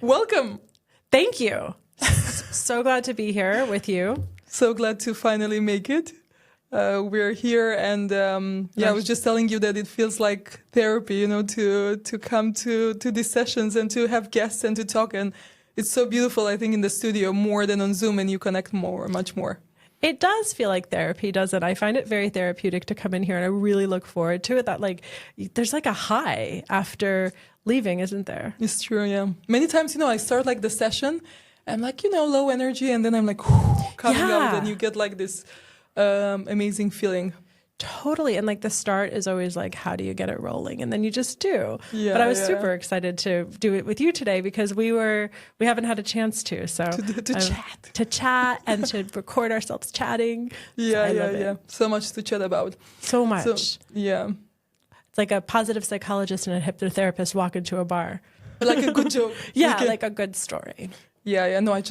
Welcome. Thank you. So glad to be here with you. So glad to finally make it. We're here, and I was just telling you that it feels like therapy, you know, to come to these sessions and to have guests and to talk. And it's so beautiful, I think, in the studio more than on Zoom, and you connect much more. It does feel like therapy, doesn't it? I find it very therapeutic to come in here, and I really look forward to it. That there's like a high after leaving, isn't there? It's true, yeah. Many times, I start like the session, I'm like, low energy, and then I'm like coming out, and you get like this amazing feeling. Totally. And like the start is always like, how do you get it rolling? And then you just do. Yeah, but I was super excited to do it with you today because we haven't had a chance to. So to chat and to record ourselves chatting. Yeah. So much to chat about. So much. It's like a positive psychologist and a hypnotherapist walk into a bar. Like a good joke. Like a good story. Yeah. No, I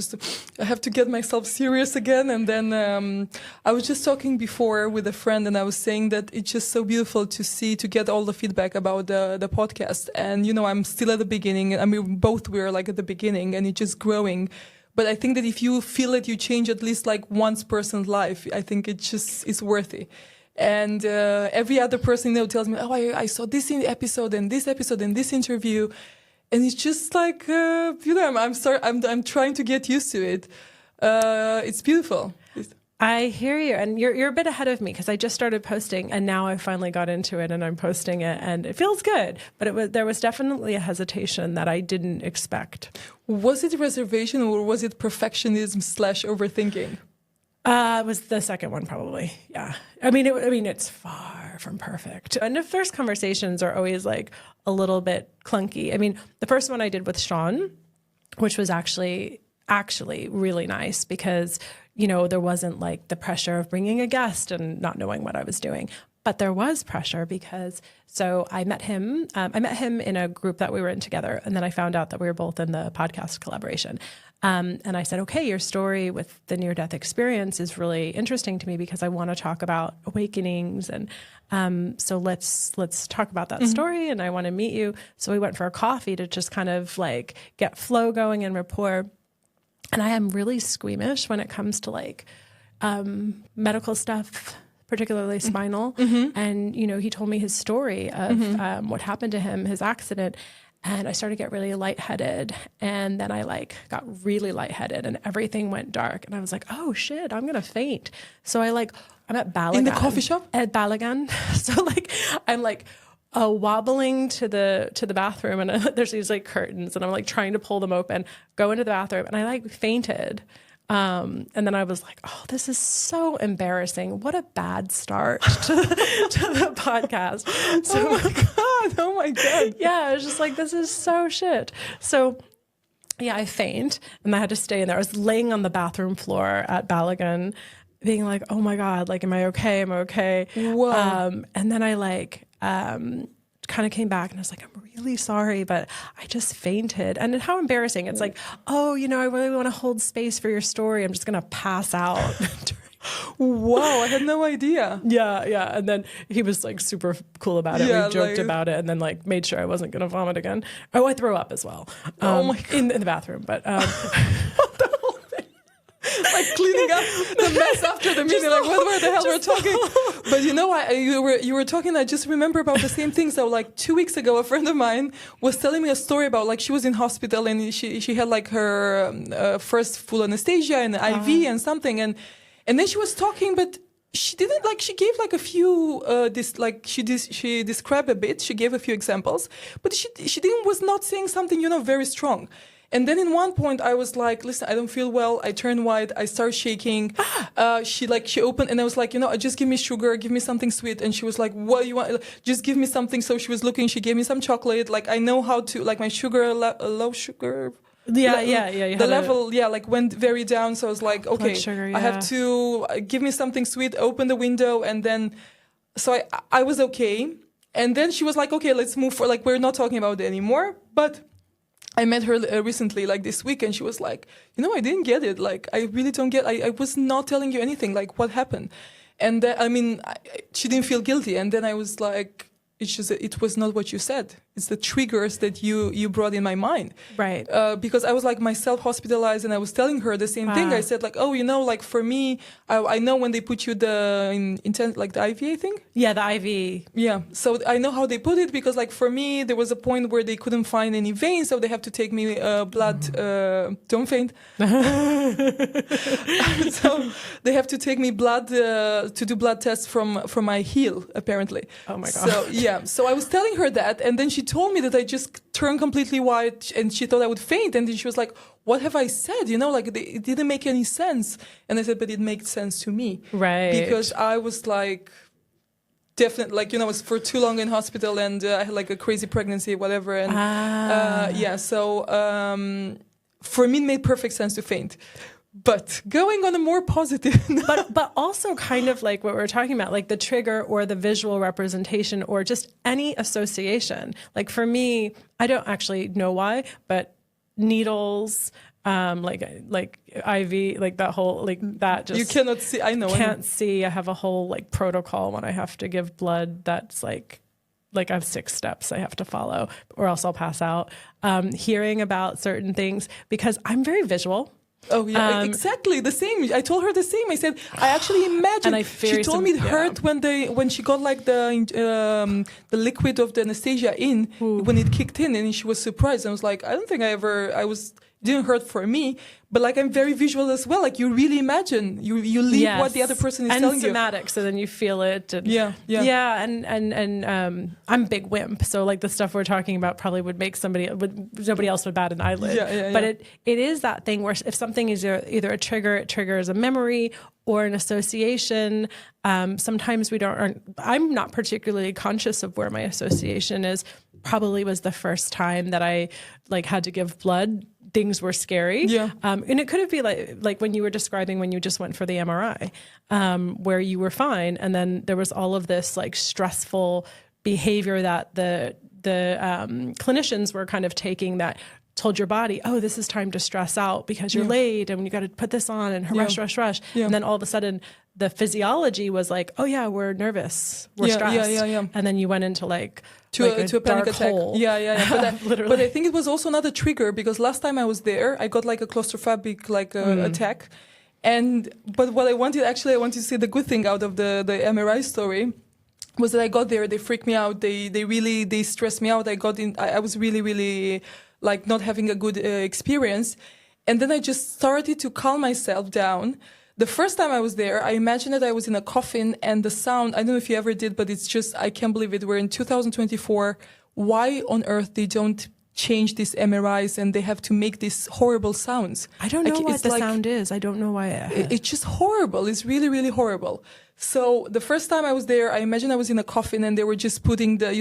have to get myself serious again. And then I was just talking before with a friend, and I was saying that it's just so beautiful to get all the feedback about the podcast. And, I'm still at the beginning. I mean, we're like at the beginning, and it's just growing. But I think that if you feel that you change at least like one person's life, I think it's worthy. And every other person, tells me, I saw this episode and this episode and this interview. And it's just like, I'm trying to get used to it. It's beautiful. I hear you. And you're a bit ahead of me because I just started posting, and now I finally got into it and I'm posting it, and it feels good. But there was definitely a hesitation that I didn't expect. Was it reservation, or was it perfectionism / overthinking? It was the second one, probably. Yeah. I mean, it's far from perfect. And the first conversations are always like a little bit clunky. I mean, the first one I did with Sean, which was actually really nice because, there wasn't like the pressure of bringing a guest and not knowing what I was doing. But there was pressure because, so I met him in a group that we were in together. And then I found out that we were both in the podcast collaboration. And I said, okay, your story with the near-death experience is really interesting to me because I want to talk about awakenings. And so let's talk about that story, and I want to meet you. So we went for a coffee to just kind of like get flow going and rapport. And I am really squeamish when it comes to like medical stuff, particularly spinal. And, he told me his story of what happened to him, his accident. And I started to get really lightheaded. And then I got really lightheaded and everything went dark. And I was like, oh shit, I'm going to faint. So I'm at Balagan. In the coffee shop? At Balagan. So I'm wobbling to the bathroom, and there's these curtains, and I'm trying to pull them open, go into the bathroom, and I fainted. And then I was like, oh, this is so embarrassing. What a bad start to the podcast. So, oh my God. Yeah, I was just like, this is so shit. So yeah, I faint, and I had to stay in there. I was laying on the bathroom floor at Balagan being like, oh my God, am I okay? Am I okay? Whoa. And then I kind of came back and I was like, I'm really sorry, but I just fainted. And how embarrassing. It's like, oh, I really want to hold space for your story. I'm just going to pass out. Wow, I had no idea. Yeah. And then he was super cool about it. We joked about it, and then made sure I wasn't going to vomit again. Oh, I threw up as well. Oh my God. In the bathroom. But the whole thing. Cleaning up the mess after the meeting. What the hell we're talking? But you were talking. I just remember about the same thing. So 2 weeks ago, a friend of mine was telling me a story about she was in hospital, and she had her first full anesthesia and IV and something, and then she was talking, but she didn't she gave a few she described a bit. She gave a few examples, but she was not saying something very strong. And then in one point I was like, listen, I don't feel well. I turn white. I start shaking. She opened, and I was like, just give me sugar, give me something sweet. And she was like, what do you want? Just give me something. So she was looking, she gave me some chocolate. I know how to, my sugar, low sugar. Yeah. The level, went very down. So I was like, okay, sugar, I have to give me something sweet, open the window. And then, so I was okay. And then she was like, okay, let's move for, we're not talking about it anymore. But I met her recently, this week, and she was like, I didn't get it. I really don't get, I was not telling you anything, what happened? And she didn't feel guilty. And then I was like, it was not what you said. it's the triggers that you brought in my mind. Right. Because I was like myself hospitalized, and I was telling her the same thing. I said like, oh, like for me, I know when they put you the like the IV, I think. Yeah, the IV. Yeah. So I know how they put it, because like for me, there was a point where they couldn't find any veins, so they have to take me blood. Don't faint. So they have to take me blood to do blood tests from my heel, apparently. Oh my God. So yeah. So I was telling her that, and then she told me that I just turned completely white, and she thought I would faint. And then she was like, what have I said? Like it didn't make any sense. And I said, but it makes sense to me. Right. Because I was like, definitely, like, I was for too long in hospital, and I had like a crazy pregnancy, whatever. And yeah, so for me, it made perfect sense to faint. But going on a more positive note. But also kind of like what we're talking about, like the trigger or the visual representation or just any association. Like for me, I don't actually know why, but needles, like IV, like that whole, like that just... You cannot see, I know. Can't see. I have a whole like protocol when I have to give blood that's like I have 6 steps I have to follow, or else I'll pass out. Hearing about certain things, because I'm very visual. Oh yeah, exactly the same. I told her the same. I said I actually imagined. And she told me it hurt when she got like the liquid of the anesthesia in. Ooh. When it kicked in, and she was surprised. I was like, I don't think it didn't hurt for me, but like I'm very visual as well. Like you really imagine, you leave what the other person is telling you. And somatic, so then you feel it. And yeah. And I'm a big wimp, so like the stuff we're talking about probably would make nobody else would bat an eyelid. But it is that thing where if something is either a trigger, it triggers a memory or an association. Sometimes I'm not particularly conscious of where my association is. Probably was the first time that I like had to give blood. Things were scary. Yeah. And it could be like when you were describing when you just went for the MRI, where you were fine. And then there was all of this like stressful behavior that the clinicians were kind of taking that told your body, oh, this is time to stress out because you're late and you got to put this on and rush. Yeah. And then all of a sudden the physiology was like, oh yeah, we're nervous, we're stressed. Yeah. And then you went into like a panic attack. Hole. Yeah. Literally. But I think it was also another trigger, because last time I was there, I got like a claustrophobic attack. But what I wanted to say the good thing out of the MRI story was that I got there, they freaked me out, they stressed me out. I was really, really like not having a good experience. And then I just started to calm myself down. The first time I was there, I imagined that I was in a coffin, and the sound, I don't know if you ever did, but it's just, I can't believe it. We're in 2024. Why on earth they don't change these MRIs and they have to make these horrible sounds? I don't know what the sound is. I don't know why. It's just horrible. It's really, really horrible. So the first time I was there, I imagined I was in a coffin, and they were just putting they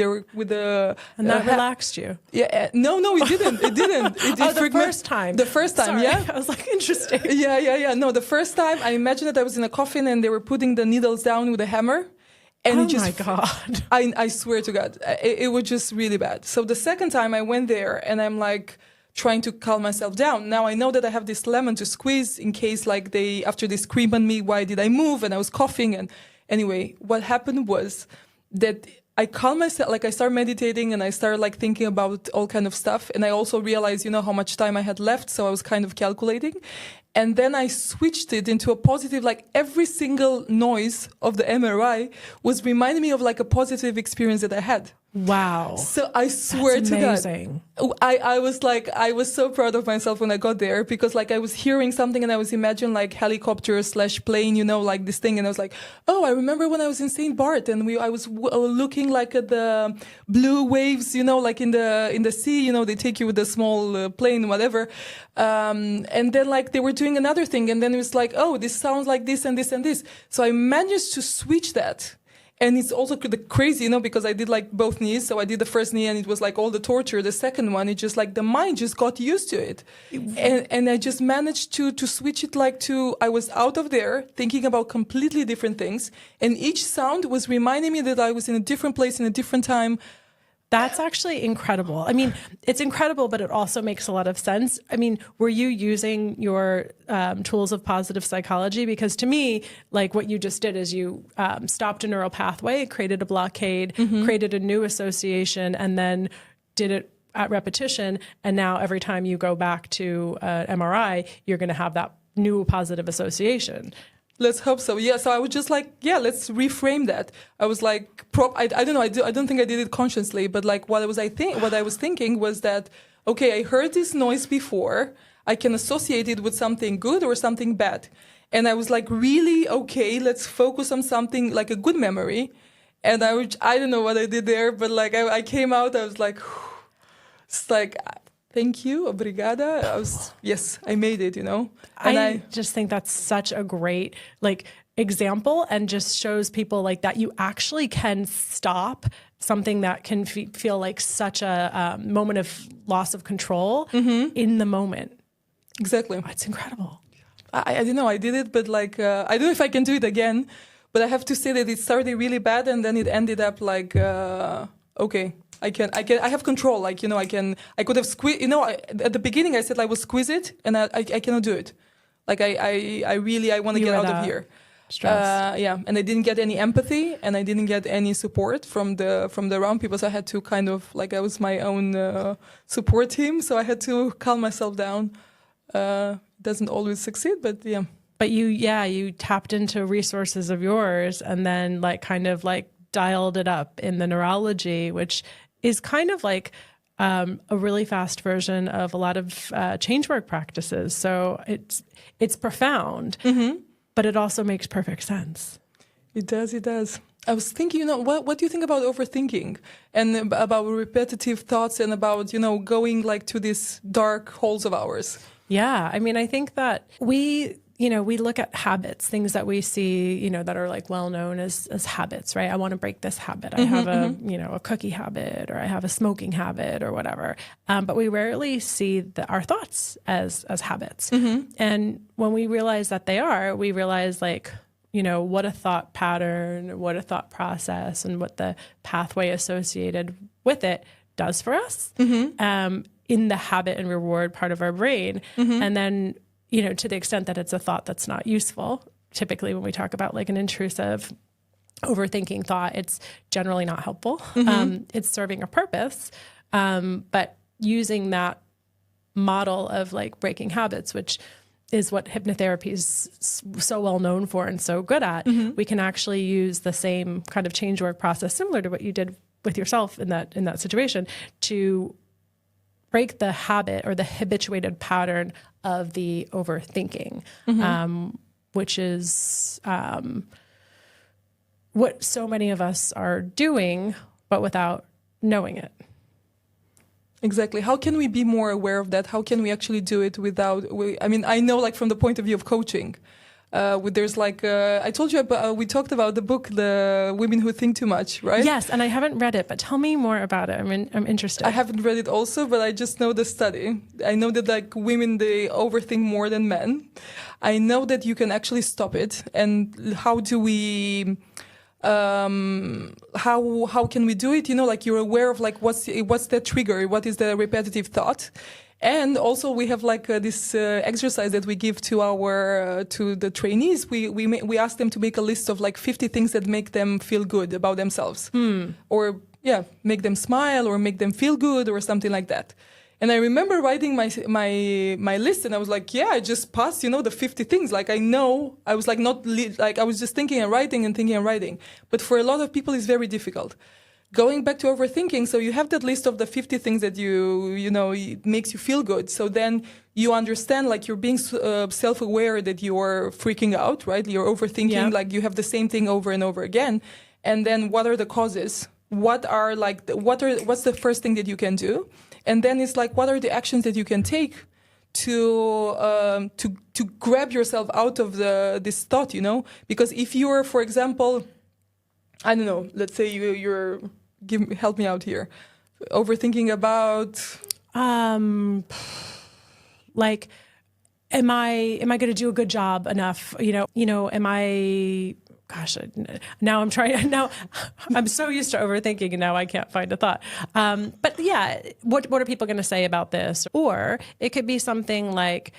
were with the... And that relaxed you? Yeah. No, it didn't. It didn't. The first time. The first time, Sorry. yeah. I was like, interesting. Yeah. No, the first time I imagined that I was in a coffin and they were putting the needles down with a hammer. And oh my God. I swear to God, it was just really bad. So the second time I went there, and I'm like trying to calm myself down. Now I know that I have this lemon to squeeze in case like after they scream at me, why did I move? And I was coughing. And anyway, what happened was that I calmed myself, like I started meditating, and I started like thinking about all kind of stuff. And I also realized, how much time I had left. So I was kind of calculating. And then I switched it into a positive, like every single noise of the MRI was reminding me of like a positive experience that I had. Wow. So I swear to God, I was so proud of myself when I got there, because like I was hearing something and I was imagining like helicopter/plane, like this thing. And I was like, oh, I remember when I was in St. Bart and I was looking like at the blue waves, like in the sea, they take you with a small plane, whatever. And then like they were doing another thing, and then it was like, oh, this sounds like this and this and this. So I managed to switch that. And it's also crazy, because I did like both knees. So I did the first knee and it was like all the torture. The second one, it just like the mind just got used to it. And I just managed to switch it I was out of there thinking about completely different things. And each sound was reminding me that I was in a different place in a different time. That's actually incredible. I mean, it's incredible, but it also makes a lot of sense. I mean, were you using your tools of positive psychology? Because to me, like what you just did is you stopped a neural pathway, created a blockade, created a new association, and then did it at repetition. And now every time you go back to MRI, you're going to have that new positive association. Let's hope so. Yeah. So I was just like, yeah, let's reframe that. I was like, I don't know. I don't think I did it consciously, but like what I was thinking was that, okay, I heard this noise before. I can associate it with something good or something bad. And I was like, really? Okay, let's focus on something like a good memory. And I don't know what I did there, but like I came out, I was like, it's like, thank you, obrigada. Yes, I made it, you know. And I just think that's such a great like example, and just shows people like that you actually can stop something that can feel like such a moment of loss of control in the moment. Exactly. It's incredible. I don't know. I did it, but like I don't know if I can do it again. But I have to say that it started really bad, and then it ended up like okay. I have control. Like, you know, I could have squeezed, you know, at the beginning I said I will squeeze it, and I cannot do it. Like I really want to get out of here. Yeah. And I didn't get any empathy, and I didn't get any support from the around people. So I had to kind of like, I was my own support team. So I had to calm myself down. Doesn't always succeed, but yeah. But you tapped into resources of yours, and then like kind of like dialed it up in the neurology, which is kind of like a really fast version of a lot of change work practices. So it's profound, but it also makes perfect sense. It does. I was thinking, you know, what do you think about overthinking and about repetitive thoughts and about, you know, going like to these dark holes of ours? Yeah. I mean, I think that we look at habits, things that we see, you know, that are like well known as habits, right? I want to break this habit. I have a cookie habit, or I have a smoking habit, or whatever. But we rarely see our thoughts as habits. And when we realize that we realize like, you know, what a thought pattern, what a thought process, and what the pathway associated with it does for us in the habit and reward part of our brain. And then, you know, to the extent that it's a thought that's not useful, typically when we talk about like an intrusive overthinking thought, it's generally not helpful. It's serving a purpose, but using that model of like breaking habits, which is what hypnotherapy is so well known for and so good at, we can actually use the same kind of change work process, similar to what you did with yourself in that situation, to break the habit or the habituated pattern of the overthinking, which is what so many of us are doing, but without knowing it. Exactly. How can we be more aware of that? How can we actually do it without? I mean, I know, like from the point of view of coaching, there's like I told you about, we talked about the book, The Women Who Think Too Much, right? Yes, and I haven't read it, but tell me more about it. I'm interested. I haven't read it also, but I just know the study. I know that like women, they overthink more than men. I know that you can actually stop it. And how do we? How can we do it? You know, like you're aware of like what's the trigger, what is the repetitive thought, and also we have like this exercise that we give to our to the trainees. We ask them to make a list of like 50 things that make them feel good about themselves, or make them smile or make them feel good or something like that. And I remember writing my list, and I was like, yeah, I just passed, you know, the 50 things. Like I know, I was like like I was just thinking and writing and thinking and writing. But for a lot of people, it's very difficult. Going back to overthinking, so you have that list of the 50 things that you know, it makes you feel good. So then you understand, like you're being self-aware that you're freaking out, right? You're overthinking, like you have the same thing over and over again. And then what are the causes? What's the first thing that you can do? And then it's like, what are the actions that you can take to grab yourself out of this thought, you know? Because if you're, for example, I don't know, let's say you're help me out here, overthinking about like am I going to do a good job enough? Am I, gosh, now I'm so used to overthinking and now I can't find a thought. But yeah, what are people going to say about this? Or it could be something like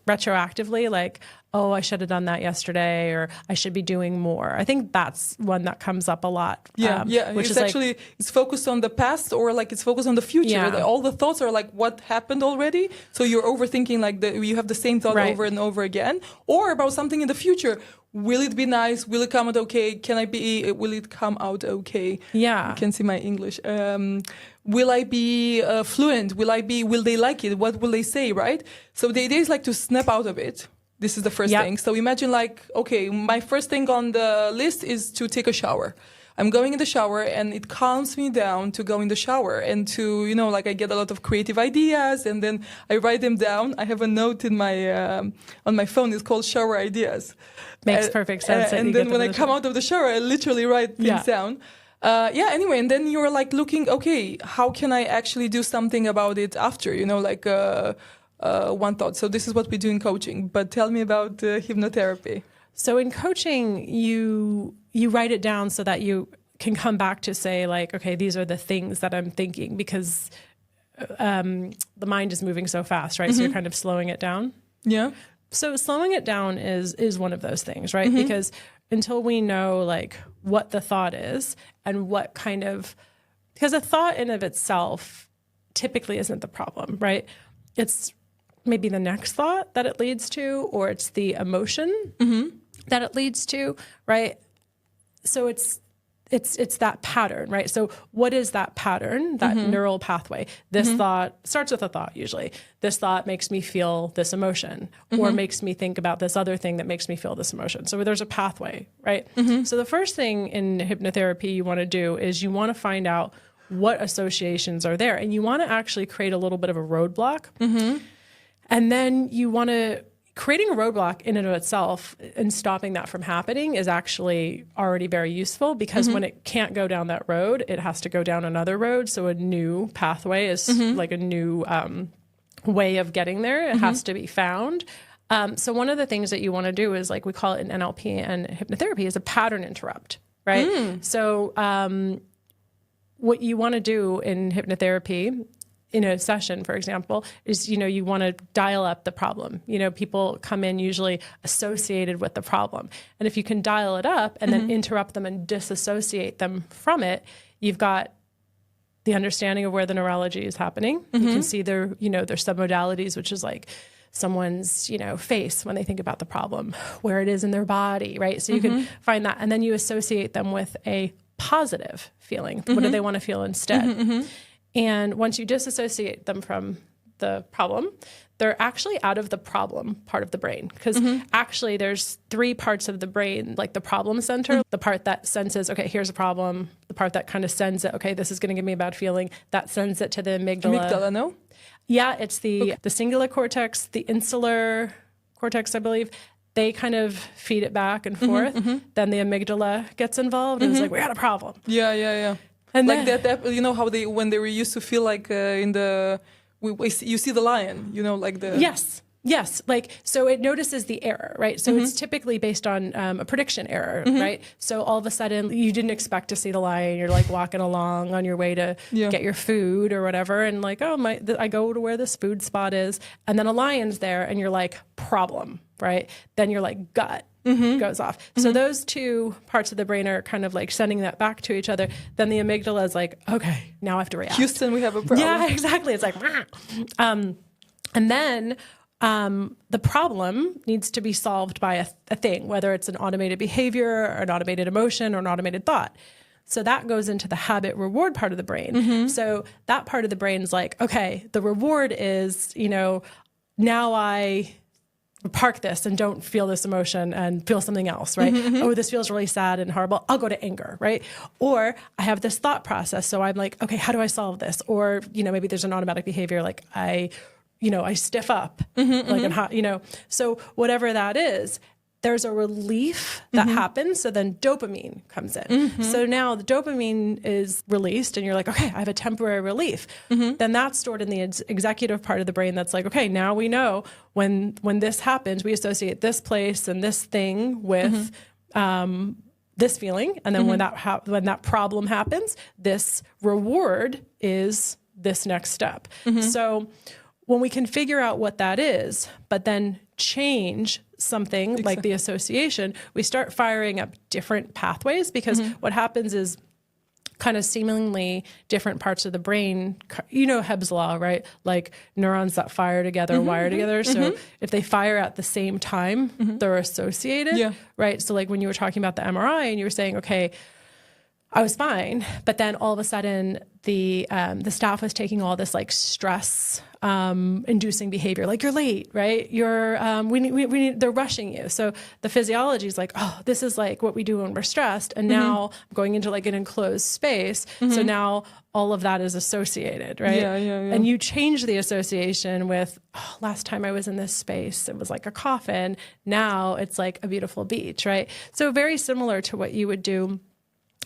retroactively, like, oh, I should have done that yesterday, or I should be doing more. I think that's one that comes up a lot. Which is actually, it's focused on the past, or like it's focused on the future. Yeah. All the thoughts are like what happened already. So you're overthinking, like you have the same thought over and over again, or about something in the future. Will it be nice? Will it come out okay? Will it come out okay? Yeah. You can see my English. Will I be fluent? Will they like it? What will they say, right? So the idea is like to snap out of it. This is the first thing. So imagine like, okay, my first thing on the list is to take a shower. I'm going in the shower and it calms me down to go in the shower and to, like I get a lot of creative ideas and then I write them down. I have a note in my, on my phone. It's called shower ideas. Makes perfect sense. And then when I come out of the shower, I literally write things down. Anyway, and then you're like looking, okay, how can I actually do something about it after, one thought. So this is what we do in coaching. But tell me about hypnotherapy. So in coaching, you write it down so that you can come back to say like, okay, these are the things that I'm thinking, because the mind is moving so fast, right? So you're kind of slowing it down. Yeah. So slowing it down is one of those things, right? Because until we know like what the thought is and what kind of, because a thought in of itself typically isn't the problem, right? It's maybe the next thought that it leads to, or it's the emotion that it leads to, right? So it's that pattern, right? So what is that pattern, that neural pathway? This thought starts with a thought usually. This thought makes me feel this emotion, or makes me think about this other thing that makes me feel this emotion. So there's a pathway, right? So the first thing in hypnotherapy you want to do is you want to find out what associations are there, and you want to actually create a little bit of a roadblock. And then you want to, creating a roadblock in and of itself and stopping that from happening is actually already very useful, because when it can't go down that road, it has to go down another road. So a new pathway is like a new way of getting there. It has to be found. So one of the things that you want to do is, like we call it in NLP and hypnotherapy, is a pattern interrupt, right? So what you want to do in hypnotherapy in a session, for example, is, you want to dial up the problem. People come in usually associated with the problem. And if you can dial it up and then interrupt them and disassociate them from it, you've got the understanding of where the neurology is happening. You can see their submodalities, which is like someone's, face when they think about the problem, where it is in their body, right? So you can find that. And then you associate them with a positive feeling. What do they want to feel instead? And once you disassociate them from the problem, they're actually out of the problem part of the brain. Because actually there's three parts of the brain, like the problem center, the part that senses, okay, here's a problem, the part that kind of sends it, okay, this is going to give me a bad feeling, that sends it to the amygdala. Amygdala, no? Yeah, it's the cingulate cortex, the insular cortex, I believe. They kind of feed it back and forth. Then the amygdala gets involved and it's like, we got a problem. Yeah. And like that, how when they were used to feel like you see the lion, like the... Yes. Like, so it notices the error, right? So it's typically based on a prediction error, right? So all of a sudden you didn't expect to see the lion. You're like walking along on your way to get your food or whatever. And like, I go to where this food spot is. And then a lion's there and you're like, problem, right? Then you're like, gut. Goes off. So those two parts of the brain are kind of like sending that back to each other. Then the amygdala is like, okay, now I have to react. Houston, we have a problem. Yeah, exactly. It's like, and then the problem needs to be solved by a thing, whether it's an automated behavior or an automated emotion or an automated thought. So that goes into the habit reward part of the brain. So that part of the brain is like, okay, the reward is, now I park this and don't feel this emotion and feel something else, right? Oh, this feels really sad and horrible. I'll go to anger, right? Or I have this thought process. So I'm like, okay, how do I solve this? Or, maybe there's an automatic behavior like I stiff up, like I'm hot, so whatever that is, there's a relief that happens. So then dopamine comes in. So now the dopamine is released and you're like, okay, I have a temporary relief. Then that's stored in the executive part of the brain that's like, okay, now we know when this happens, we associate this place and this thing with this feeling. And then when that problem happens, this reward is this next step. So when we can figure out what that is, but then change something like the association, we start firing up different pathways, because what happens is kind of seemingly different parts of the brain, Hebb's law, right? Like neurons that fire together, wire together. So if they fire at the same time, they're associated, right? So like when you were talking about the MRI and you were saying, okay, I was fine, but then all of a sudden the staff was taking all this like stress inducing behavior, like you're late, right? We need, they're rushing you. So the physiology is like, oh, this is like what we do when we're stressed. And now I'm going into like an enclosed space. So now all of that is associated, right? Yeah. And you change the association with, oh, last time I was in this space, it was like a coffin. Now it's like a beautiful beach, right? So very similar to what you would do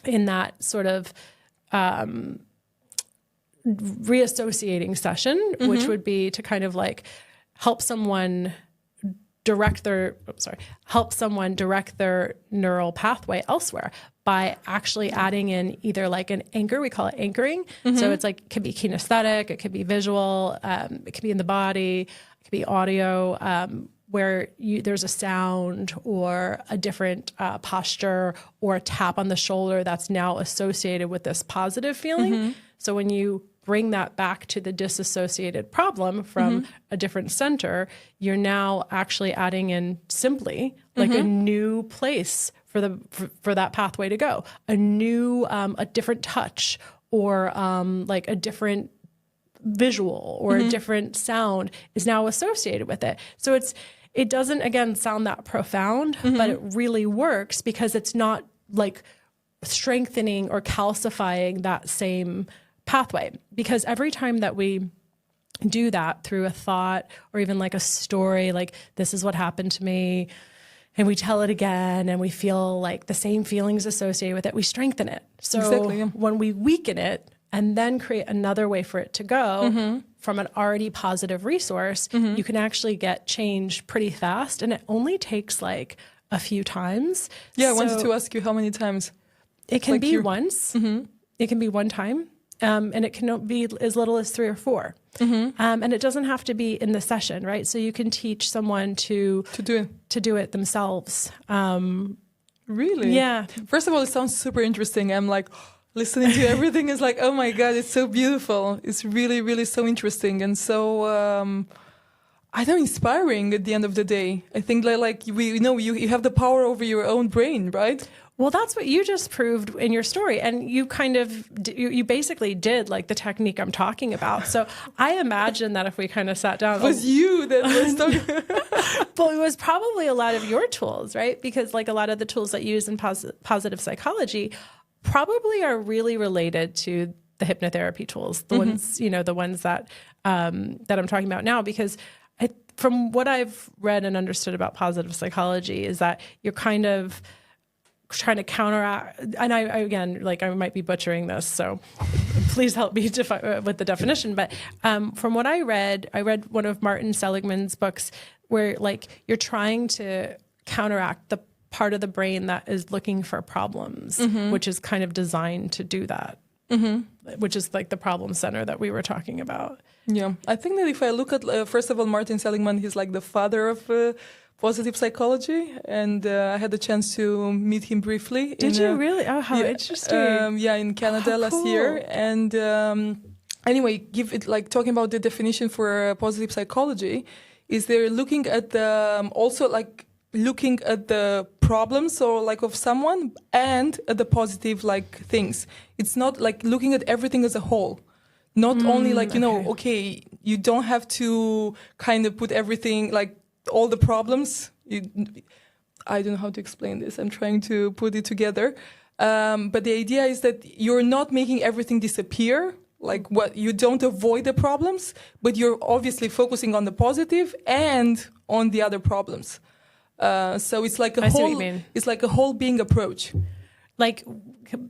in that sort of reassociating session, which would be to kind of like help someone direct their neural pathway elsewhere by actually adding in either like an anchor, we call it anchoring. So it's like, it could be kinesthetic, it could be visual, it could be in the body, it could be audio, where there's a sound or a different posture or a tap on the shoulder that's now associated with this positive feeling. So when you bring that back to the disassociated problem from a different center, you're now actually adding in simply like a new place for that pathway to go, a different touch, or like a different visual or a different sound is now associated with it. So it doesn't, again, sound that profound, but it really works because it's not like strengthening or calcifying that same pathway. Because every time that we do that through a thought or even like a story, like this is what happened to me, and we tell it again and we feel like the same feelings associated with it, we strengthen it. So when we weaken it and then create another way for it to go from an already positive resource, you can actually get change pretty fast. And it only takes like a few times. Yeah, I wanted to ask you how many times. It can be once. It can be one time. And it can be as little as 3 or 4. And it doesn't have to be in the session, right? So you can teach someone to do it themselves. Really? Yeah. First of all, it sounds super interesting. I'm like listening to everything is like, oh my God, it's so beautiful. It's really, really so interesting and so I know, inspiring at the end of the day. I think you have the power over your own brain, right? Well, that's what you just proved in your story. And you kind of, you basically did like the technique I'm talking about. So I imagine that if we kind of sat down. It was you that was talking. Well, it was probably a lot of your tools, right? Because like a lot of the tools that you use in positive psychology probably are really related to the hypnotherapy tools, the ones, the ones that I'm talking about now, because from what I've read and understood about positive psychology is that you're kind of trying to counteract, and I might be butchering this, so please help me with the definition. But from what I read one of Martin Seligman's books where like you're trying to counteract the part of the brain that is looking for problems, which is kind of designed to do that, which is like the problem center that we were talking about. Yeah, I think that if I look at, first of all, Martin Seligman, he's like the father of positive psychology, and I had the chance to meet him briefly. Did you really? Oh, how interesting. In Canada last year. And anyway, talking about the definition for positive psychology, is they're looking at looking at the problems or like of someone and at the positive like things. It's not like looking at everything as a whole. Not only like, okay, you don't have to kind of put everything like all the problems. I don't know how to explain this. I'm trying to put it together. But the idea is that you're not making everything disappear. Like you don't avoid the problems, but you're obviously focusing on the positive and on the other problems. So it's like I see what you mean. it's like a whole being approach. Like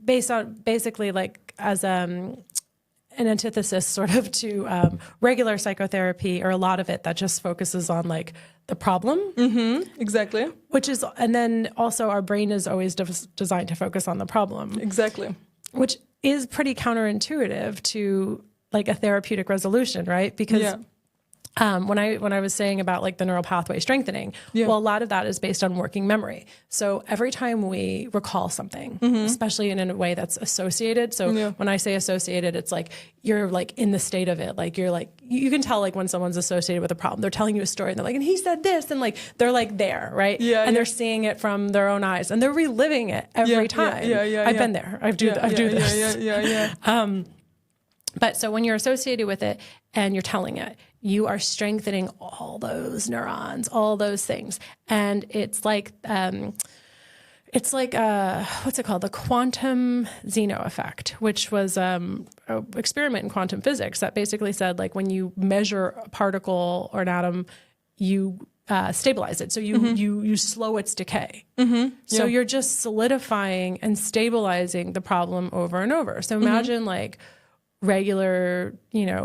based on basically like as an antithesis sort of to regular psychotherapy, or a lot of it that just focuses on like the problem. Mm-hmm. Exactly. Which is, and then also our brain is always designed to focus on the problem. Exactly. Which is pretty counterintuitive to like a therapeutic resolution, right? Because when I was saying about like the neural pathway strengthening, well, a lot of that is based on working memory. So every time we recall something, especially in a way that's associated. So when I say associated, it's like you're like in the state of it. Like you're like, you can tell like when someone's associated with a problem, they're telling you a story and they're like, and he said this, and like they're like there, right? Yeah. And they're seeing it from their own eyes and they're reliving it every time. I've been there. I do this. But so when you're associated with it and you're telling it, you are strengthening all those neurons, all those things. And it's like what's it called? The quantum Zeno effect, which was an experiment in quantum physics that basically said like when you measure a particle or an atom, you stabilize it. So you slow its decay. So you're just solidifying and stabilizing the problem over and over. So imagine like regular,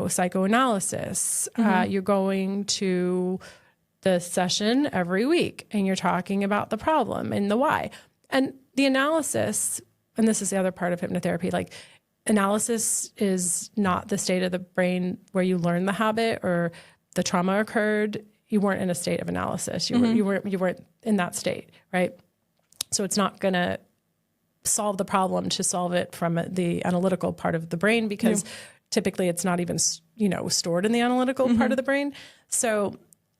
psychoanalysis. You're going to the session every week and you're talking about the problem and the why. And the analysis, and this is the other part of hypnotherapy, like analysis is not the state of the brain where you learn the habit or the trauma occurred. You weren't in a state of analysis. You weren't in that state, right? So it's not going to solve the problem to solve it from the analytical part of the brain, because typically it's not even, stored in the analytical part of the brain. So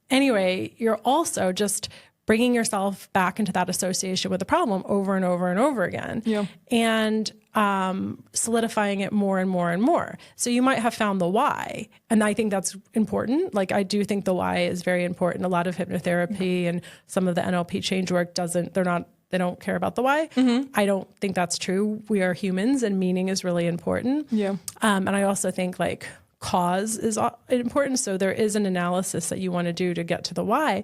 anyway, you're also just bringing yourself back into that association with the problem over and over and over again, and solidifying it more and more and more. So you might have found the why, and I think that's important. Like I do think the why is very important. A lot of hypnotherapy and some of the NLP change work they don't care about the why. I don't think that's true. We are humans and meaning is really important. And I also think like cause is important. So there is an analysis that you want to do to get to the why.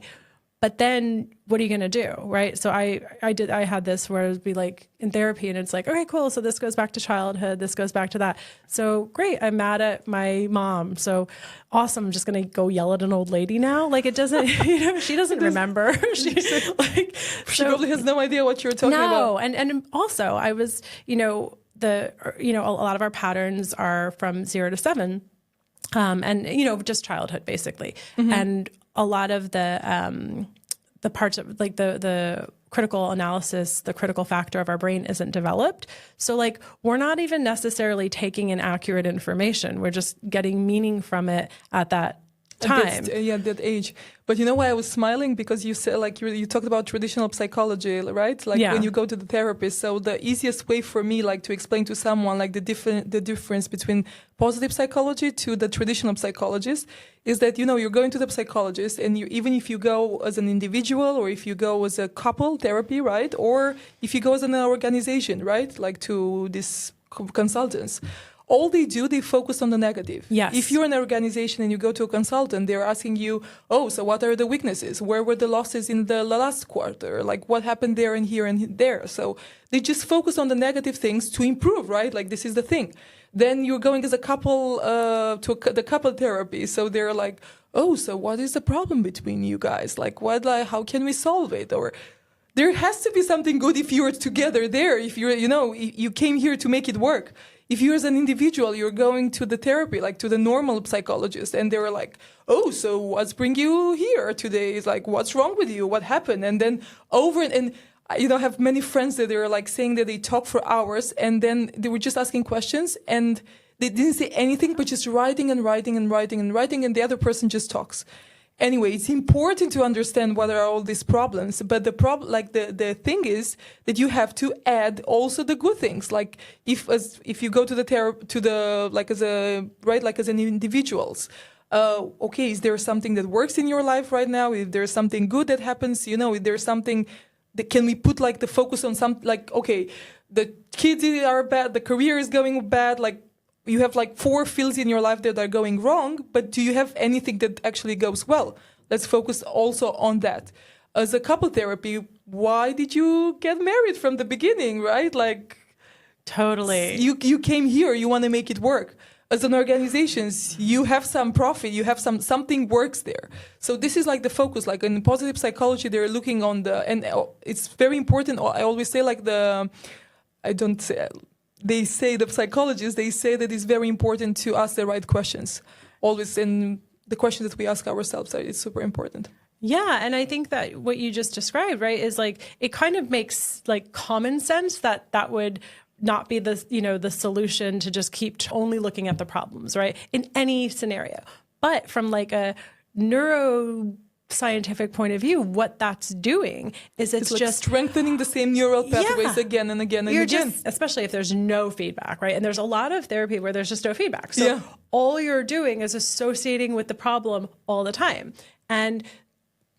But then what are you going to do, right? So I had this where it would be like in therapy and it's like, okay, cool. So this goes back to childhood. This goes back to that. So great. I'm mad at my mom. So awesome. I'm just going to go yell at an old lady now. Like it doesn't, she doesn't remember. She probably has no idea what you're talking about. No. And also I was, a lot of our patterns are from 0 to 7. And, just childhood basically. And a lot of the parts of like the critical analysis, the critical factor of our brain isn't developed. So like, we're not even necessarily taking in accurate information. We're just getting meaning from it at that time. That age. But you know why I was smiling? Because you said like you talked about traditional psychology, right? Like when you go to the therapist. So the easiest way for me like to explain to someone like the difference between positive psychology to the traditional psychologist is that you're going to the psychologist, and even if you go as an individual or if you go as a couple therapy, right? Or if you go as an organization, right? Like to these consultants. All they do, they focus on the negative. Yes. If you're an organization and you go to a consultant, they're asking you, so what are the weaknesses? Where were the losses in the last quarter? Like what happened there and here and there? So they just focus on the negative things to improve, right? Like this is the thing. Then you're going as a couple to the couple therapy. So they're like, so what is the problem between you guys? Like how can we solve it? Or there has to be something good if you're together there. If you're, you came here to make it work. If you as an individual, you're going to the therapy, like to the normal psychologist, and they were like, so what's bring you here today? It's like, what's wrong with you? What happened? And then and I have many friends that they're like saying that they talk for hours and then they were just asking questions and they didn't say anything, but just writing and writing and writing and writing, and the other person just talks. Anyway, it's important to understand what are all these problems, but the thing is that you have to add also the good things. Like if you go to as an individuals, is there something that works in your life right now? If there's something good that happens, if there's something that can we put like the focus on the kids are bad, the career is going bad, like. You have like 4 fields in your life that are going wrong, but do you have anything that actually goes well? Let's focus also on that. as a couple therapy, why did you get married from the beginning, right? Like, Totally. you came here, you want to make it work. As an organization, you have some profit, you have something works there. So this is like the focus. Like in positive psychology, they're looking on and it's very important. I always say like they say the psychologists, they say that it's very important to ask the right questions. Always, in the questions that we ask ourselves, it's super important. Yeah. And I think that what you just described, right, is like, it kind of makes like common sense that would not be the, the solution to just keep only looking at the problems, right, in any scenario. But from like a neuroscientific point of view, what that's doing is it's like just strengthening the same neural pathways again and again and again. Especially if there's no feedback, right? And there's a lot of therapy where there's just no feedback. So all you're doing is associating with the problem all the time. And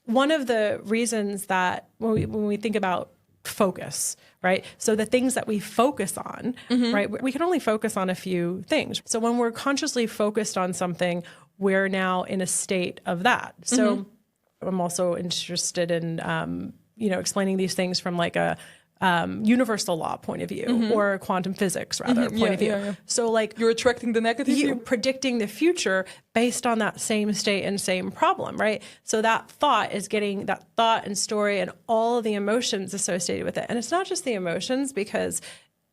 one of the reasons that when we think about focus, right? So the things that we focus on, right? We can only focus on a few things. So when we're consciously focused on something, we're now in a state of that. So I'm also interested in, explaining these things from like a universal law point of view or quantum physics rather point of view. Yeah. So like you're attracting the negative. You're predicting the future based on that same state and same problem, right? So that thought is getting that thought and story and all of the emotions associated with it. And it's not just the emotions, because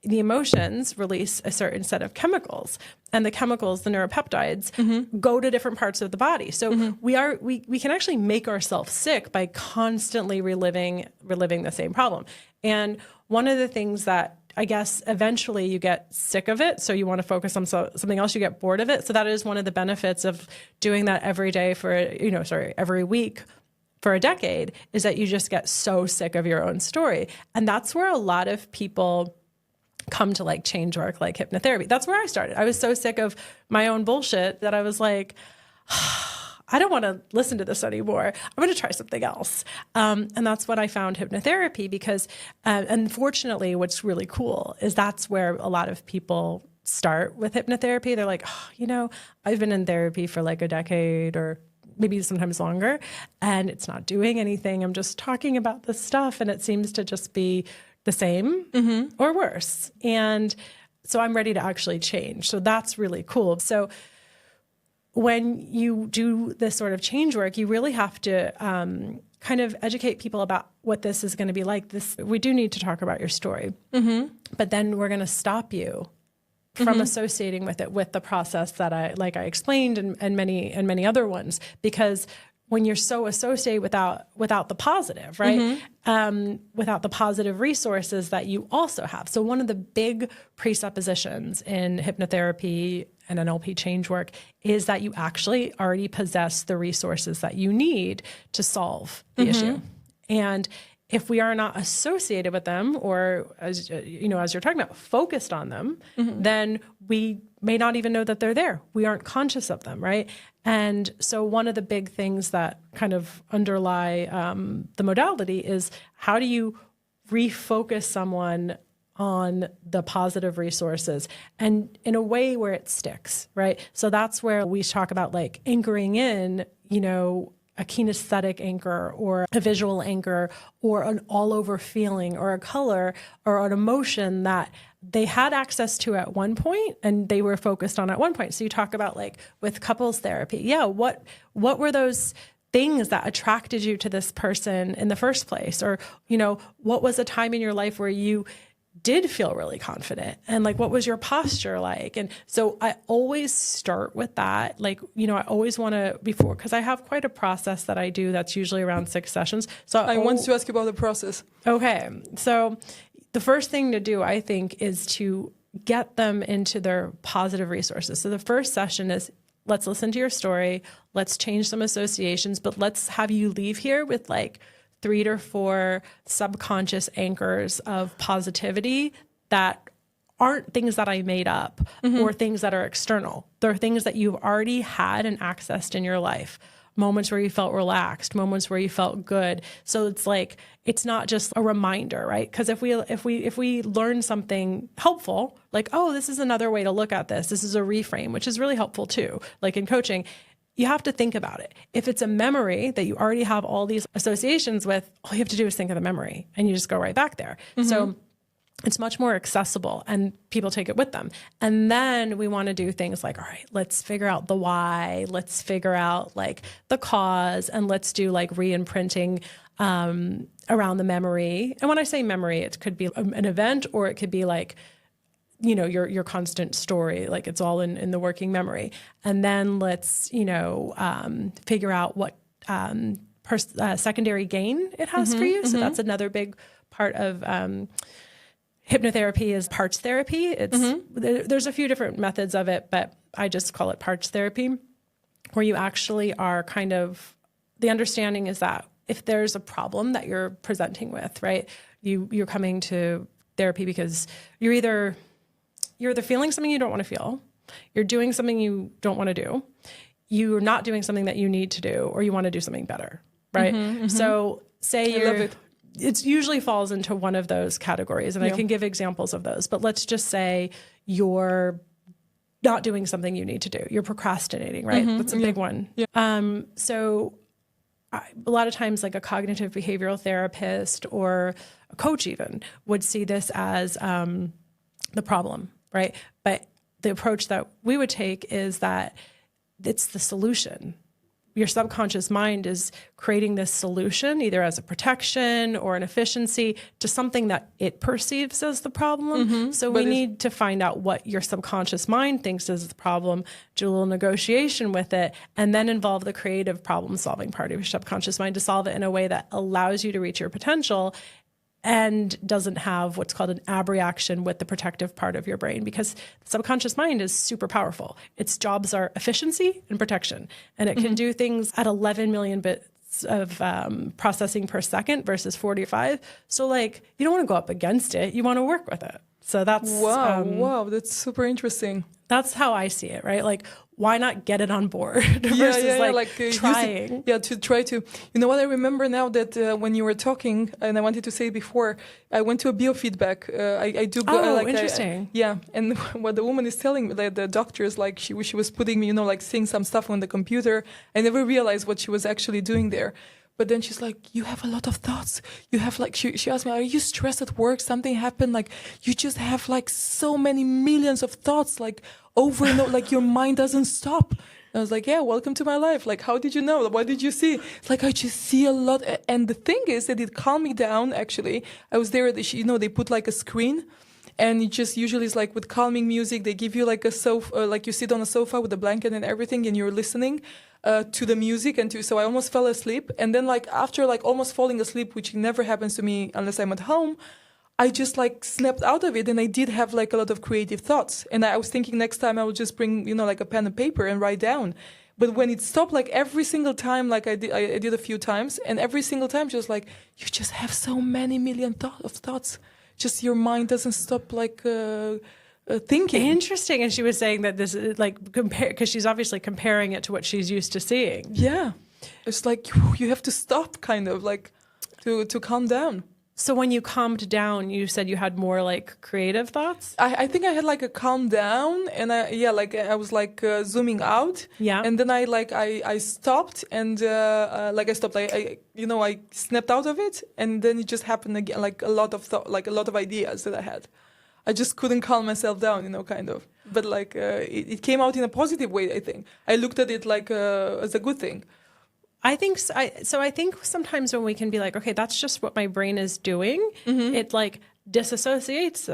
the emotions release a certain set of chemicals, and the chemicals, the neuropeptides, go to different parts of the body. So we can actually make ourselves sick by constantly reliving the same problem. And one of the things that I guess eventually you get sick of it, so you want to focus on something else, you get bored of it. So that is one of the benefits of doing that every day every week for a decade, is that you just get so sick of your own story. And that's where a lot of people come to like change work, like hypnotherapy. That's where I started. I was so sick of my own bullshit that I was like, I don't want to listen to this anymore. I'm going to try something else. And that's when I found hypnotherapy, because unfortunately, what's really cool is that's where a lot of people start with hypnotherapy. They're like, I've been in therapy for like a decade or maybe sometimes longer, and it's not doing anything. I'm just talking about this stuff, and it seems to just be the same or worse. And so I'm ready to actually change. So that's really cool. So when you do this sort of change work, you really have to kind of educate people about what this is going to be like. We do need to talk about your story, but then we're going to stop you from associating with it, with the process that I explained and many other ones, because when you're so associated without the positive, right? Without the positive resources that you also have. So one of the big presuppositions in hypnotherapy and NLP change work is that you actually already possess the resources that you need to solve the issue. And if we are not associated with them, or as you're talking about, focused on them, then we may not even know that they're there. We aren't conscious of them, right? And so one of the big things that kind of underlie the modality is, how do you refocus someone on the positive resources and in a way where it sticks, right? So that's where we talk about like anchoring in, a kinesthetic anchor or a visual anchor or an all over feeling or a color or an emotion that they had access to at one point and they were focused on at one point. So you talk about like with couples therapy. Yeah. What were those things that attracted you to this person in the first place? Or, what was a time in your life where you did feel really confident, and like, what was your posture like? And so I always start with that. Like, I always want to, because I have quite a process that I do that's usually around 6 sessions. So I want to ask you about the process. Okay. So the first thing to do, I think, is to get them into their positive resources. So the first session is, let's listen to your story. Let's change some associations, but let's have you leave here with like 3 to 4 subconscious anchors of positivity that aren't things that I made up or things that are external. They're things that you've already had and accessed in your life. Moments where you felt relaxed, moments where you felt good. So it's like, it's not just a reminder, right? Because if we learn something helpful, like, oh, this is another way to look at this. This is a reframe, which is really helpful too. Like in coaching, you have to think about it. If it's a memory that you already have all these associations with, all you have to do is think of the memory and you just go right back there. So it's much more accessible and people take it with them. And then we want to do things like, all right, let's figure out the why, let's figure out like the cause, and let's do like re-imprinting around the memory. And when I say memory, it could be an event, or it could be like, you know, your constant story, like it's all in the working memory. And then let's, you know, figure out what secondary gain it has for you. So that's another big part of hypnotherapy is parts therapy. It's there's a few different methods of it, but I just call it parts therapy, where you actually are kind of, the understanding is that if there's a problem that you're presenting with, right, you're coming to therapy because you're either feeling something you don't want to feel, you're doing something you don't want to do, you're not doing something that you need to do, or you want to do something better, right? So say it usually falls into one of those categories, and I can give examples of those, but let's just say you're not doing something you need to do. You're procrastinating, right? That's a big one. So a lot of times like a cognitive behavioral therapist or a coach even would see this as the problem, right? But the approach that we would take is that it's the solution. Your subconscious mind is creating this solution either as a protection or an efficiency to something that it perceives as the problem. So we need to find out what your subconscious mind thinks is the problem, do a little negotiation with it, and then involve the creative problem solving part of your subconscious mind to solve it in a way that allows you to reach your potential and doesn't have what's called an abreaction with the protective part of your brain, because the subconscious mind is super powerful. Its jobs are efficiency and protection, and it can do things at 11 million bits of processing per second versus 45. So like, you don't want to go up against it. You want to work with it. So that's... Wow, that's super interesting. That's how I see it, right? Like, why not get it on board versus trying? To try to. You know what I remember now that when you were talking, and I wanted to say before, I went to a biofeedback. I do go. Interesting. And what the woman is telling me, like the doctor is like, she was putting me, you know, like seeing some stuff on the computer. I never realized what she was actually doing there. But then she's like, you have a lot of thoughts. You have like, she asked me, are you stressed at work? Something happened? Like, you just have like so many millions of thoughts, like over and over, like your mind doesn't stop. And I was like, yeah, welcome to my life. Like, how did you know? What did you see? It's like, I just see a lot. And the thing is that it calmed me down, actually. I was there, you know, they put like a screen. And it just usually is like with calming music, they give you like a sofa, like you sit on a sofa with a blanket and everything, and you're listening to the music. So I almost fell asleep. And then like after like almost falling asleep, which never happens to me unless I'm at home, I just like snapped out of it. And I did have like a lot of creative thoughts. And I was thinking next time I will just bring, you know, like a pen and paper and write down. But when it stopped, like every single time, like I did a few times, and every single time just like, you just have so many million of thoughts. Just your mind doesn't stop like thinking. Interesting. And she was saying that this is like because she's obviously comparing it to what she's used to seeing. Yeah. It's like you have to stop kind of like to calm down. So when you calmed down, you said you had more like creative thoughts? I think I had like a calm down, and I was like zooming out. Yeah. And then I stopped, and I snapped out of it, and then it just happened again, like a lot of ideas that I had. I just couldn't calm myself down, you know, kind of. But like it came out in a positive way, I think. I looked at it like as a good thing. I think so. I think sometimes when we can be like, okay, that's just what my brain is doing, it like disassociates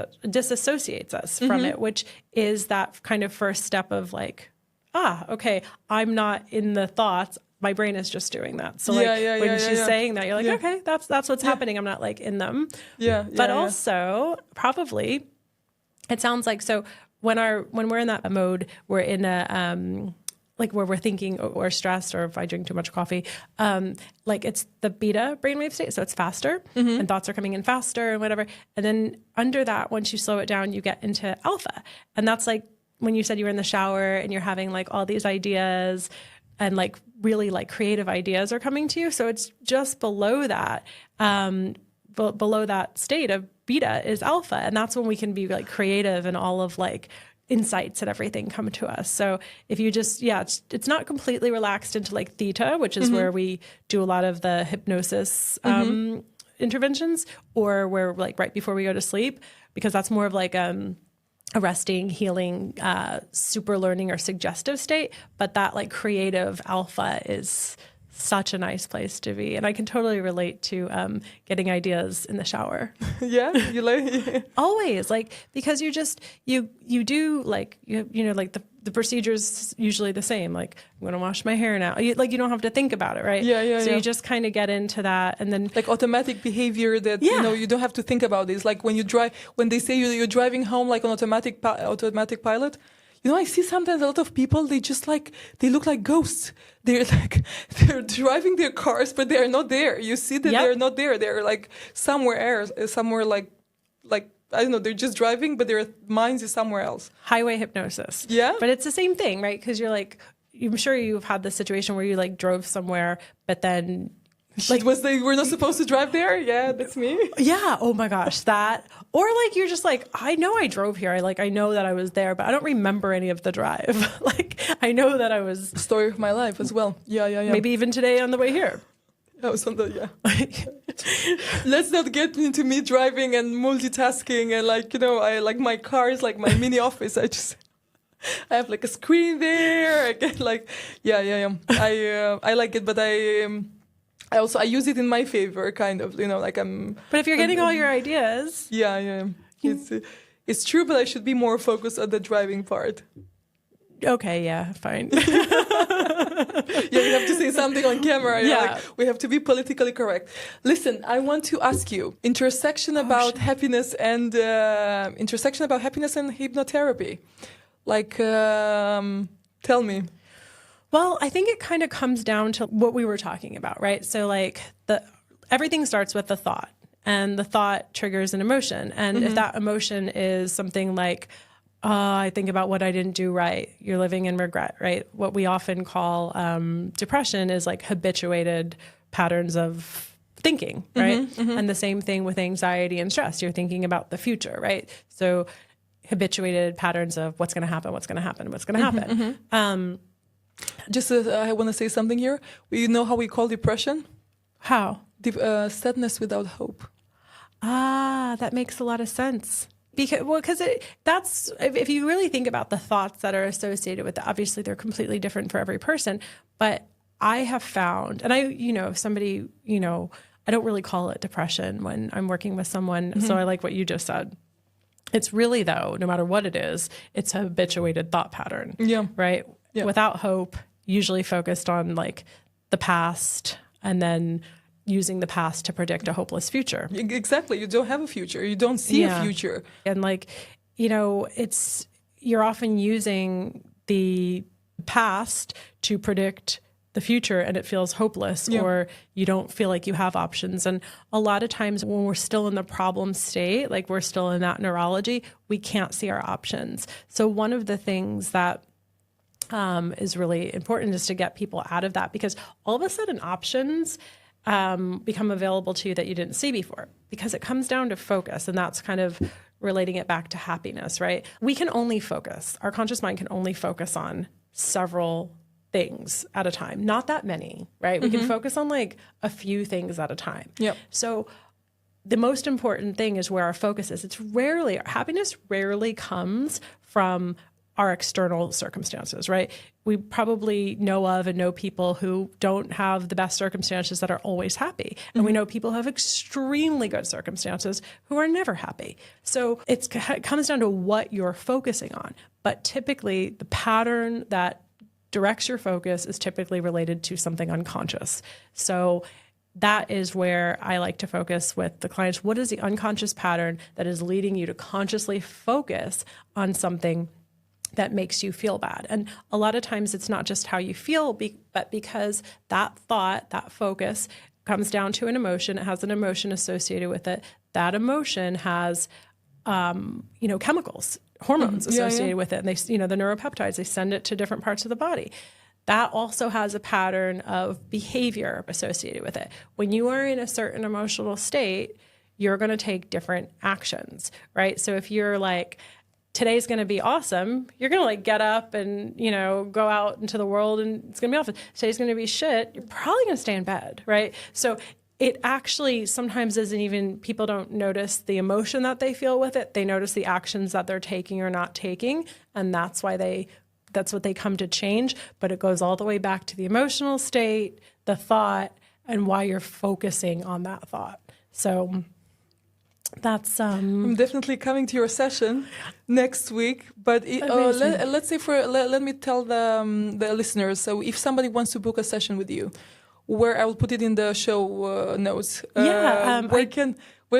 us from it, which is that kind of first step of like, okay, I'm not in the thoughts. My brain is just doing that. So when she's saying that, you're like, okay, that's what's happening. I'm not like in them. But also probably it sounds like, so when we're in that mode, we're in a, like where we're thinking or stressed, or if I drink too much coffee, like it's the beta brainwave state. So it's faster and thoughts are coming in faster and whatever. And then under that, once you slow it down, you get into alpha. And that's like when you said you were in the shower and you're having like all these ideas and like really like creative ideas are coming to you. So it's just below that, below that state of beta is alpha. And that's when we can be like creative and all of like insights and everything come to us. So if you just, it's not completely relaxed into like theta, which is where we do a lot of the hypnosis interventions, or where like right before we go to sleep, because that's more of like a resting, healing, super learning or suggestive state. But that like creative alpha is such a nice place to be. And I can totally relate to getting ideas in the shower. Yeah, you like Always, like, because you just, you do like, you know, like the procedure's usually the same. Like, I'm going to wash my hair now. You don't have to think about it, right? Yeah. So you just kind of get into that, and then like automatic behavior that you don't have to think about this. Like when you drive, when they say you're driving home like an automatic pilot. I see sometimes a lot of people, they just like, they look like ghosts. They're driving their cars, but they're not there. You see that they're not there. They're like somewhere like, I don't know, they're just driving, but their minds is somewhere else. Highway hypnosis. Yeah. But it's the same thing, right? Because you're like, I'm sure you've had this situation where you like drove somewhere, but then like they were not supposed to drive there. Yeah, that's me. Yeah. Oh my gosh. That, or like, you're just like, I know I drove here. I know that I was there, but I don't remember any of the drive. Like, I know that I was. Story of my life as well. Yeah. Maybe even today on the way here. I was on the, Let's not get into me driving and multitasking and I like my car is like my mini office. I have like a screen there. I get like, I like it, but I use it in my favor, kind of, like I'm. But if you're getting all your ideas. Yeah. It's true, but I should be more focused on the driving part. Okay, yeah, fine. We have to say something on camera. Yeah. We have to be politically correct. Listen, I want to ask you intersection about happiness and hypnotherapy. Like, tell me. Well, I think it kind of comes down to what we were talking about, right? So like everything starts with the thought, and the thought triggers an emotion. And if that emotion is something like, I think about what I didn't do right, you're living in regret, right? What we often call depression is like habituated patterns of thinking, right? And the same thing with anxiety and stress. You're thinking about the future, right? So habituated patterns of what's going to happen, what's going to happen, what's going to happen. I want to say something here. You know how we call depression? How? Sadness without hope. Ah, that makes a lot of sense. Because that's, if you really think about the thoughts that are associated with it, obviously they're completely different for every person. But I have found, and if somebody, I don't really call it depression when I'm working with someone. So I like what you just said. It's really, though, no matter what it is, it's a habituated thought pattern. Yeah. Right? Yeah. Without hope, usually focused on like the past, and then using the past to predict a hopeless future. Exactly. You don't have a future. You don't see a future. And you're often using the past to predict the future, and it feels hopeless, or you don't feel like you have options. And a lot of times when we're still in the problem state, like we're still in that neurology, we can't see our options. So one of the things that is really important is to get people out of that, because all of a sudden options become available to you that you didn't see before, because it comes down to focus. And that's kind of relating it back to happiness, right? We can only focus, our conscious mind can only focus on several things at a time, not that many, right? We can focus on like a few things at a time. Yep. So the most important thing is where our focus is. Happiness rarely comes from our external circumstances, right? We probably know people who don't have the best circumstances that are always happy. And we know people who have extremely good circumstances who are never happy. So it comes down to what you're focusing on. But typically the pattern that directs your focus is typically related to something unconscious. So that is where I like to focus with the clients. What is the unconscious pattern that is leading you to consciously focus on something that makes you feel bad? And a lot of times it's not just how you feel, but because that thought, that focus comes down to an emotion. It has an emotion associated with it. That emotion has, chemicals, hormones associated with it. And they, the neuropeptides, they send it to different parts of the body. That also has a pattern of behavior associated with it. When you are in a certain emotional state, you're going to take different actions, right? So if you're like, today's going to be awesome. You're going to like get up and, you know, go out into the world and it's going to be awesome. Today's going to be shit. You're probably going to stay in bed, right? So it actually sometimes isn't even, people don't notice the emotion that they feel with it. They notice the actions that they're taking or not taking. And that's what they come to change. But it goes all the way back to the emotional state, the thought, and why you're focusing on that thought. So that's I'm definitely coming to your session next week. But let's say let me tell the listeners. So if somebody wants to book a session with you, where I will put it in the show notes. Where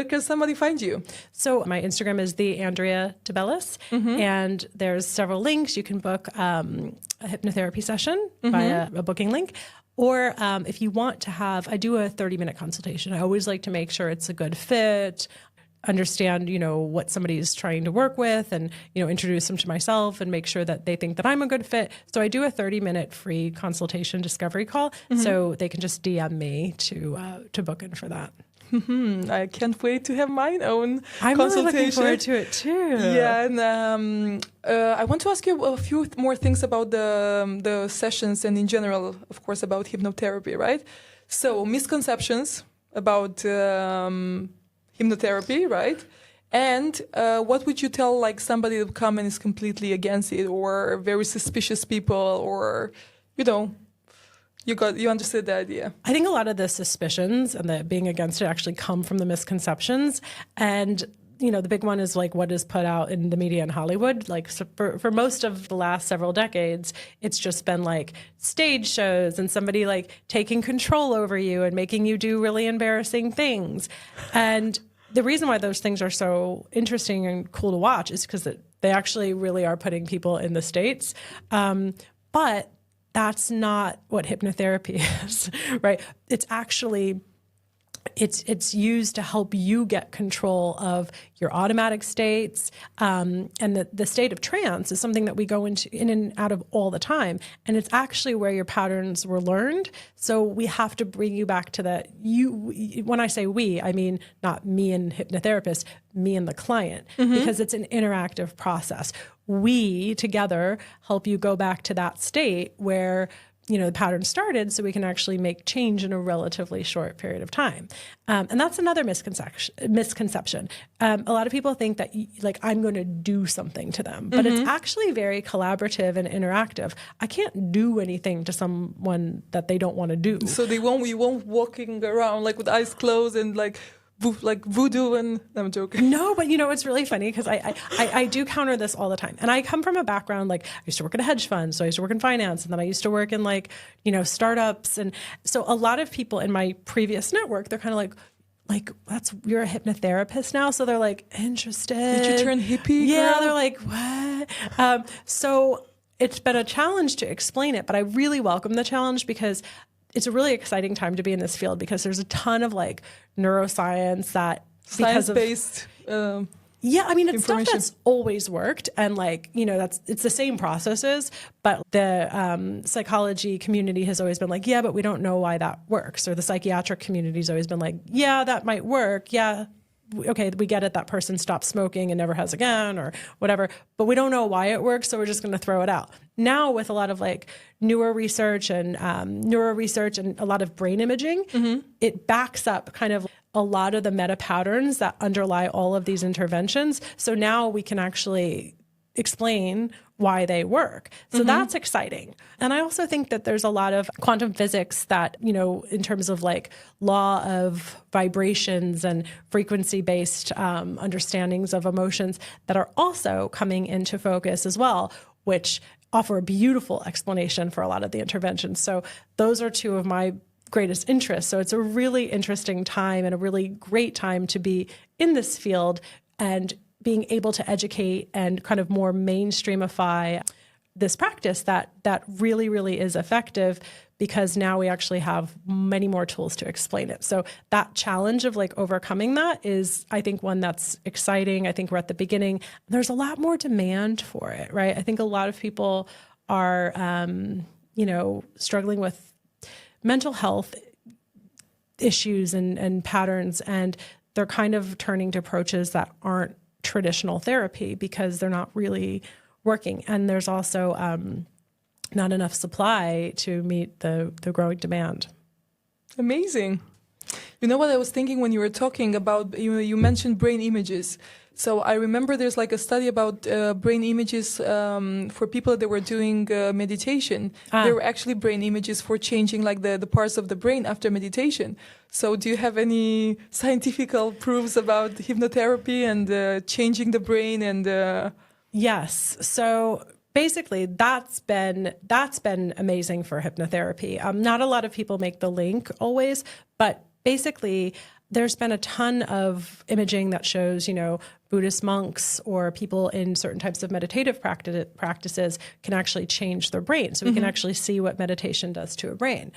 can somebody find you? So my Instagram is the Andrea DeBellis, and there's several links. You can book a hypnotherapy session via a booking link. Or if you want to I do a 30-minute consultation. I always like to make sure it's a good fit, understand, you know, what somebody's trying to work with and, you know, introduce them to myself and make sure that they think that I'm a good fit. So I do a 30-minute free consultation discovery call. So they can just DM me to book in for that. I can't wait to have my own I'm consultation. really looking forward to it too. Yeah, and I want to ask you a few more things about the sessions and in general, of course, about hypnotherapy, right? So misconceptions about hypnotherapy, right? And what would you tell like somebody that come and is completely against it, or very suspicious people, or you know, you understood the idea? I think a lot of the suspicions and the being against it actually come from the misconceptions. And you know, the big one is like what is put out in the media in Hollywood. Like so for most of the last several decades, it's just been like stage shows and somebody like taking control over you and making you do really embarrassing things. And the reason why those things are so interesting and cool to watch is because they actually really are putting people in the States. But that's not what hypnotherapy is, right? It's actually, it's used to help you get control of your automatic states. And the state of trance is something that we go into in and out of all the time. And it's actually where your patterns were learned. So we have to bring you back to when I say we, I mean, not me and hypnotherapist, me and the client, because it's an interactive process. We together help you go back to that state where, you know, the pattern started, so we can actually make change in a relatively short period of time. And that's another misconception. A lot of people think that like I'm going to do something to them, but it's actually very collaborative and interactive. I can't do anything to someone that they don't want to do. So we won't walking around like with eyes closed and like voodoo and I'm joking. No, but you know, it's really funny because I do counter this all the time. And I come from a background, like I used to work at a hedge fund. So I used to work in finance and then I used to work in like, you know, startups. And so a lot of people in my previous network, they're kind of like, you're a hypnotherapist now. So they're like, interested. Did you turn hippie? Yeah. Girl? They're like, what? So it's been a challenge to explain it, but I really welcome the challenge because it's a really exciting time to be in this field because there's a ton of like neuroscience that science-based. Yeah, I mean, it's stuff that's always worked. And like, you know, it's the same processes, but the psychology community has always been like, yeah, but we don't know why that works. Or the psychiatric community has always been like, yeah, that might work. Yeah. Okay, we get it. That person stopped smoking and never has again or whatever, but we don't know why it works. So we're just going to throw it out. Now with a lot of like newer research and neuro research and a lot of brain imaging, it backs up kind of a lot of the meta patterns that underlie all of these interventions. So now we can actually explain why they work. So that's exciting. And I also think that there's a lot of quantum physics that, you know, in terms of like law of vibrations and frequency-based understandings of emotions that are also coming into focus as well, which offer a beautiful explanation for a lot of the interventions. So those are two of my greatest interests. So it's a really interesting time and a really great time to be in this field and being able to educate and kind of more mainstreamify this practice that really, really is effective because now we actually have many more tools to explain it. So that challenge of like overcoming that is, I think, one that's exciting. I think we're at the beginning. There's a lot more demand for it, right? I think a lot of people are, you know, struggling with mental health issues and patterns, and they're kind of turning to approaches that aren't traditional therapy because they're not really working. And there's also not enough supply to meet the growing demand. Amazing. You know what I was thinking when you were talking about, you mentioned brain images. So I remember there's like a study about brain images for people that were doing meditation. There were actually brain images for changing like the parts of the brain after meditation. So do you have any scientific proofs about hypnotherapy and changing the brain and? Yes. So basically, that's been amazing for hypnotherapy. Not a lot of people make the link always, but basically, there's been a ton of imaging that shows, Buddhist monks or people in certain types of meditative practices can actually change their brain. So we can actually see what meditation does to a brain.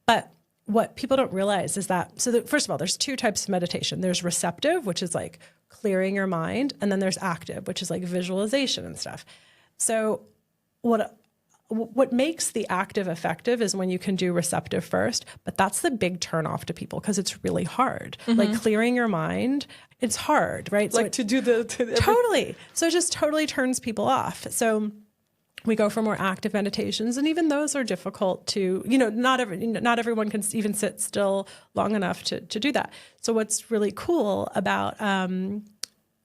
But what people don't realize is that, first of all, there's two types of meditation. There's receptive, which is like clearing your mind. And then there's active, which is like visualization and stuff. So what makes the active effective is when you can do receptive first, but that's the big turnoff to people because it's really hard. Like clearing your mind, it's hard, right? Like so to do totally. So it just totally turns people off. So we go for more active meditations, and even those are difficult to, not everyone can even sit still long enough to do that. So what's really cool about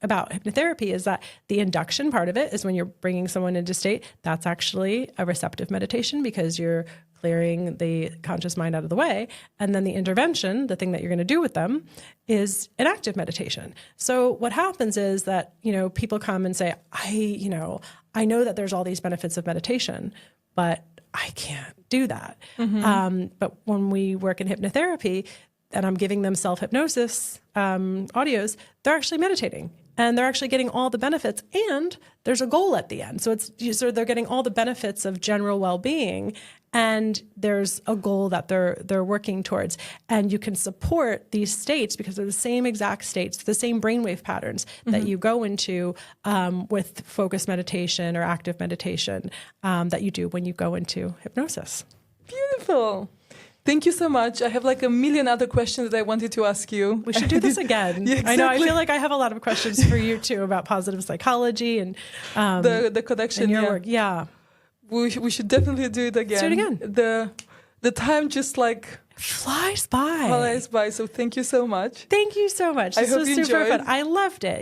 hypnotherapy is that the induction part of it is when you're bringing someone into state. That's actually a receptive meditation because you're clearing the conscious mind out of the way. And then the intervention, the thing that you're going to do with them, is an active meditation. So what happens is that, people come and say, I know that there's all these benefits of meditation, but I can't do that. But when we work in hypnotherapy, and I'm giving them self-hypnosis audios, they're actually meditating. And they're actually getting all the benefits, and there's a goal at the end. So they're getting all the benefits of general well-being, and there's a goal that they're working towards. And you can support these states because they're the same exact states, the same brainwave patterns that you go into with focused meditation or active meditation that you do when you go into hypnosis. Beautiful. Thank you so much. I have like a million other questions that I wanted to ask you. We should do this again. Yeah, exactly. I know. I feel like I have a lot of questions for you too about positive psychology and the connection in your work. Yeah, we should definitely do it again. Let's do it again. The time just like flies by. So thank you so much. Thank you so much. This was super fun. I loved it.